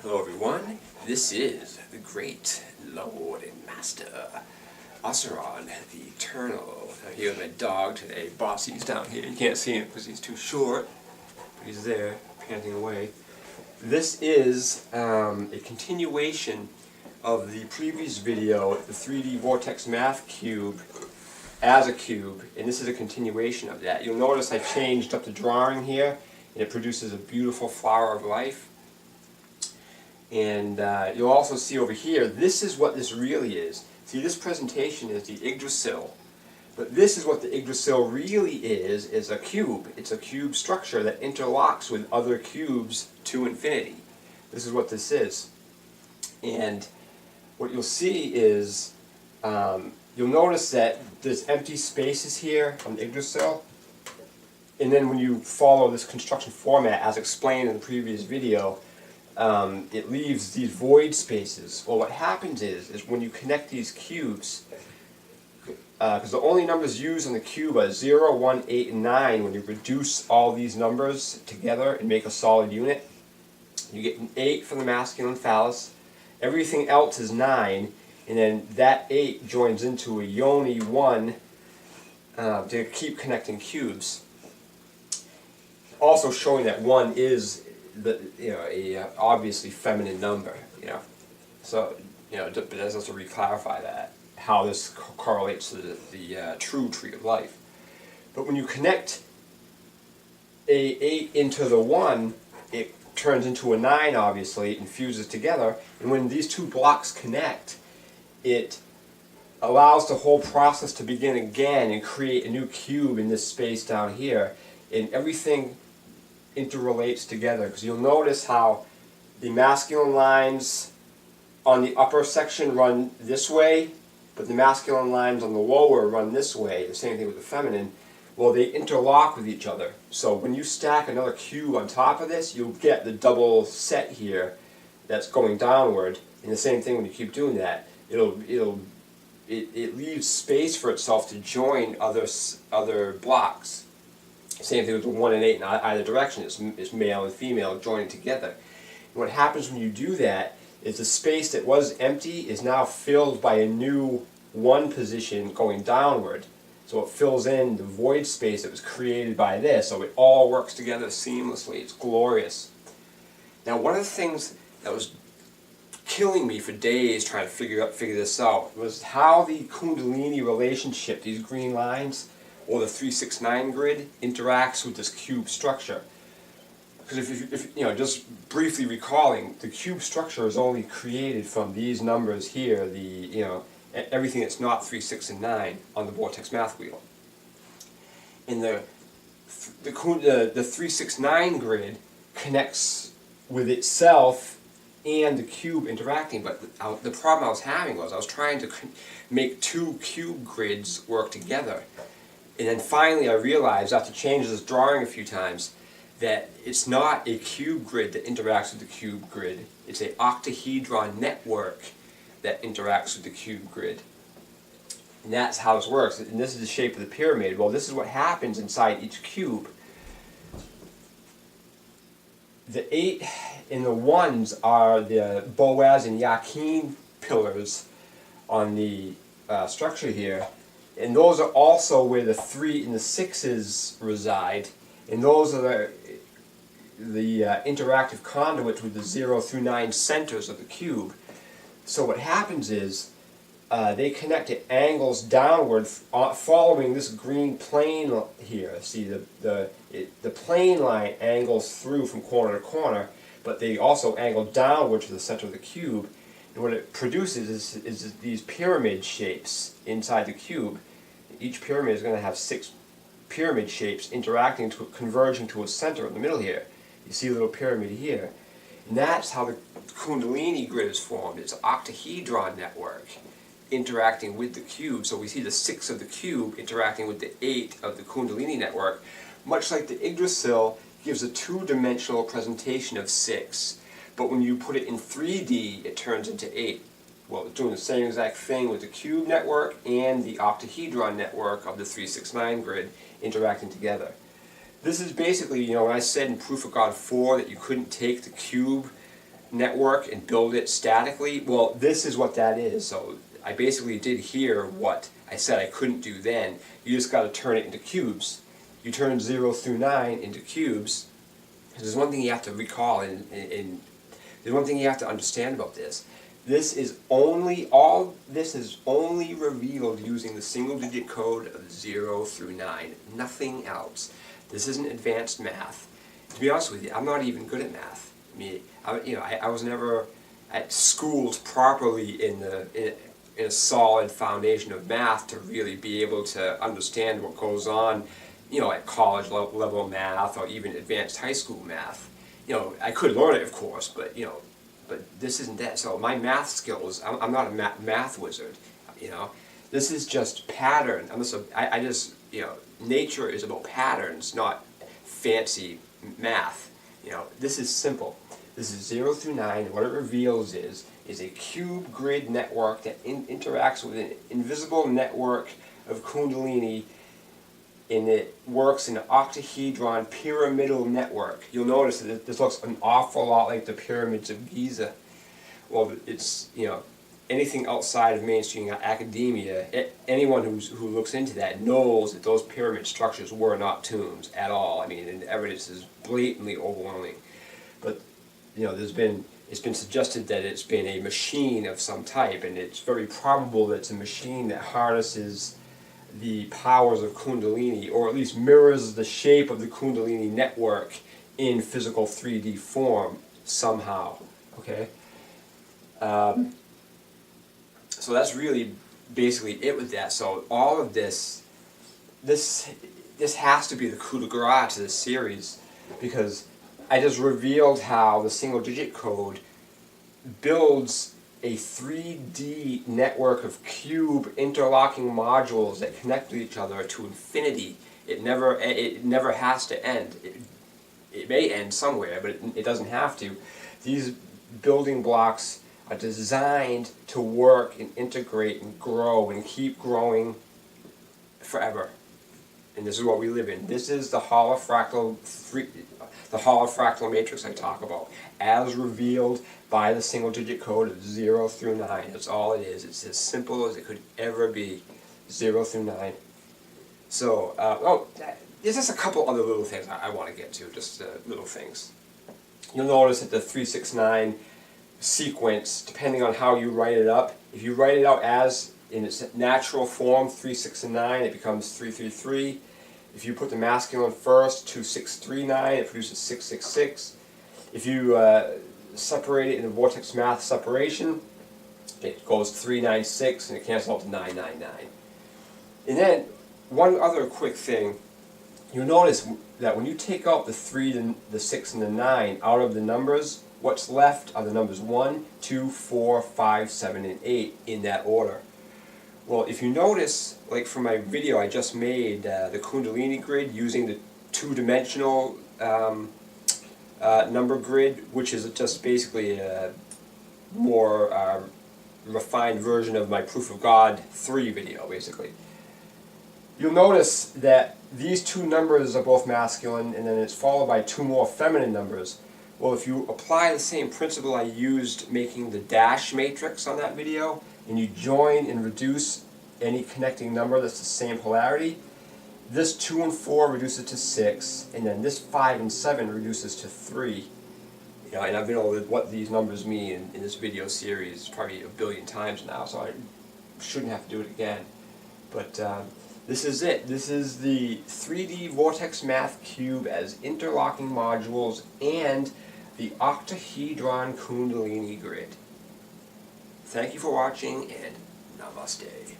Hello everyone, this is the great Lord and Master Oseron, the Eternal. I'm here with my dog today. Bossy's down here. You can't see him because he's too short, but he's there, panting away. This is a continuation of the previous video, the 3D Vortex Math Cube as a cube, and this is a continuation of that. You'll notice I changed up the drawing here, and it produces a beautiful flower of life. And you'll also see over here, this is what this really is. See, this presentation is the Yggdrasil, but this is what the Yggdrasil really is a cube. It's a cube structure that interlocks with other cubes to infinity. This is what this is. And what you'll see is, you'll notice that there's empty spaces here on the Yggdrasil. And then when you follow this construction format as explained in the previous video, it leaves these void spaces. Well, what happens is when you connect these cubes, because the only numbers used on the cube are 0, 1, 8, and 9, when you reduce all these numbers together and make a solid unit, you get an 8 for the masculine phallus, everything else is 9, and then that 8 joins into a yoni 1 to keep connecting cubes. Also showing that 1 is a obviously feminine number, So, but that's just to re-clarify that, how this correlates to the true tree of life. But when you connect a 8 into the 1, it turns into a 9, obviously, and fuses together. And when these two blocks connect, it allows the whole process to begin again and create a new cube in this space down here. And everything interrelates together, because you'll notice how the masculine lines on the upper section run this way, but the masculine lines on the lower run this way. The same thing with the feminine. Well, they interlock with each other. So when you stack another cube on top of this, you'll get the double set here that's going downward. And the same thing when you keep doing that, it leaves space for itself to join other blocks. Same thing with the 1 and 8 in either direction. It's male and female joining together. And what happens when you do that is the space that was empty is now filled by a new 1 position going downward. So it fills in the void space that was created by this. So it all works together seamlessly. It's glorious. Now, one of the things that was killing me for days trying to figure this out was how the Kundalini relationship, these green lines, or the 369 grid, interacts with this cube structure. Because if just briefly recalling, the cube structure is only created from these numbers here, everything that's not 3, 6, and 9 on the Vortex math wheel. And the 369 grid connects with itself and the cube interacting, but the problem I was having was I was trying to make two cube grids work together. And then finally I realized, after changing this drawing a few times, that it's not a cube grid that interacts with the cube grid. It's an octahedron network that interacts with the cube grid. And that's how this works. And this is the shape of the pyramid. Well, this is what happens inside each cube. The 8 and the 1s are the Boaz and Yakin pillars on the structure here. And those are also where the 3 and the 6s reside. And those are the interactive conduits with the 0 through 9 centers of the cube. So what happens is they connect at angles downward following this green plane here. See, the plane line angles through from corner to corner, but they also angle downward to the center of the cube. And what it produces is these pyramid shapes inside the cube. Each pyramid is going to have 6 pyramid shapes interacting, converging to a center in the middle here. You see a little pyramid here. And that's how the Kundalini grid is formed. It's an octahedron network interacting with the cube. So we see the 6 of the cube interacting with the 8 of the Kundalini network, much like the Yggdrasil gives a 2-dimensional presentation of 6. But when you put it in 3D, it turns into 8. Well, it's doing the same exact thing with the cube network and the octahedron network of the 369 grid interacting together. This is basically, when I said in Proof of God 4 that you couldn't take the cube network and build it statically, well, this is what that is. So I basically did here what I said I couldn't do then. You just got to turn it into cubes. You turn 0 through 9 into cubes. There's one thing you have to recall, and there's one thing you have to understand about this. This is only revealed using the single-digit code of 0 through 9. Nothing else. This isn't advanced math. To be honest with you, I'm not even good at math. I mean, I was never schooled properly in a solid foundation of math to really be able to understand what goes on, at college level math or even advanced high school math. I could learn it, of course, but this isn't that. So my math skills, I'm not a math wizard. This is just pattern. Nature is about patterns, not fancy math. This is simple. This is 0 through 9, and what it reveals is a cube grid network that interacts with an invisible network of Kundalini, and it works in an octahedron pyramidal network. You'll notice that this looks an awful lot like the pyramids of Giza. Well, it's, anything outside of mainstream academia, anyone who looks into that knows that those pyramid structures were not tombs at all. I mean, and the evidence is blatantly overwhelming. But it's been suggested that it's been a machine of some type, and it's very probable that it's a machine that harnesses the powers of Kundalini, or at least mirrors the shape of the Kundalini network in physical 3D form somehow. Okay. So that's really basically it with that. So all of this has to be the coup de grace to this series, because I just revealed how the single digit code builds a 3D network of cube interlocking modules that connect to each other to infinity. It never has to end. It may end somewhere, but it doesn't have to. These building blocks are designed to work and integrate and grow and keep growing forever. And this is what we live in. This is the holofractal matrix I talk about, as revealed by the single-digit code of 0 through 9. That's all it is. It's as simple as it could ever be, 0 through 9. So, there's just a couple other little things I want to get to, just little things. You'll notice that the 369 sequence, depending on how you write it up, if you write it out as in its natural form, 369, it becomes 333. If you put the masculine first, 2639, it produces 666. If you separate it in the vortex math separation, it goes 396 and it cancels out to 999. And then one other quick thing, you'll notice that when you take out the 3, the 6, and the 9 out of the numbers, what's left are the numbers 1, 2, 4, 5, 7, and 8 in that order. Well, if you notice, like from my video I just made, the Kundalini grid using the two-dimensional number grid, which is just basically a more refined version of my Proof of God 3 video, basically. You'll notice that these two numbers are both masculine, and then it's followed by 2 more feminine numbers. Well, if you apply the same principle I used making the dash matrix on that video, and you join and reduce any connecting number that's the same polarity, this 2 and 4 reduces to 6, and then this 5 and 7 reduces to 3. And I've been over what these numbers mean in this video series probably a billion times now, so I shouldn't have to do it again. But this is it. This is the 3D Vortex Math Cube as interlocking modules and the Octahedron Kundalini grid. Thank you for watching, and namaste.